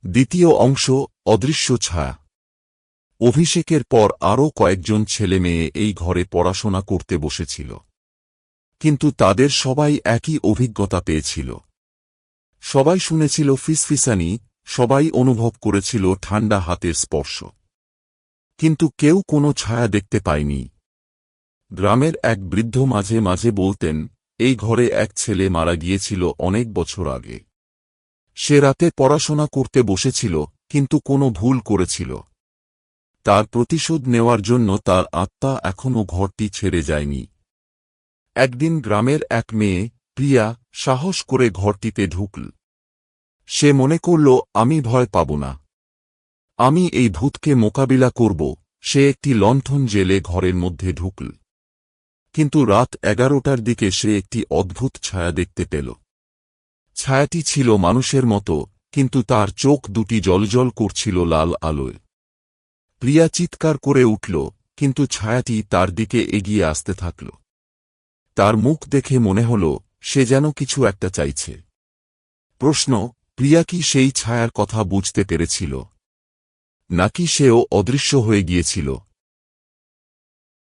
দ্বিতীয় অংশ, অদৃশ্য ছায়া। অভিষেকের পর আরও কয়েকজন ছেলেমেয়ে এই ঘরে পড়াশোনা করতে বসেছিল। কিন্তু তাদের সবাই একই অভিজ্ঞতা পেয়েছিল। সবাই শুনেছিল ফিসফিসানি, সবাই অনুভব করেছিল ঠান্ডা হাতের স্পর্শ। কিন্তু কেউ কোনো ছায়া দেখতে পায়নি। গ্রামের এক বৃদ্ধ মাঝে মাঝে বলতেন, এই ঘরে এক ছেলে মারা গিয়েছিল অনেক বছর আগে। সে রাতে পড়াশোনা করতে বসেছিল, কিন্তু কোনো ভুল করেছিল। তার প্রতিশোধ নেওয়ার জন্য তার আত্মা এখনও ঘরটি ছেড়ে যায়নি। একদিন গ্রামের এক মেয়ে, প্রিয়া, সাহস করে ঘরটিতে ঢুকল। সে মনে করল, আমি ভয় পাব না, আমি এই ভূতকে মোকাবিলা করব। সে একটি লণ্ঠন জ্বেলে ঘরের মধ্যে ঢুকল। কিন্তু রাত 11টার দিকে সে একটি অদ্ভুত ছায়া দেখতে পেল। ছায়াটি ছিল মানুষের মতো, কিন্তু তার চোখ দুটি জ্বলজ্বল করছিল লাল আলোয়। প্রিয়া চিৎকার করে উঠল, কিন্তু ছায়াটি তার দিকে এগিয়ে আসতে থাকল। তার মুখ দেখে মনে হল সে যেন কিছু একটা চাইছে। প্রশ্ন, প্রিয়া কি সেই ছায়ার কথা বুঝতে পেরেছিল, নাকি সেও অদৃশ্য হয়ে গিয়েছিল?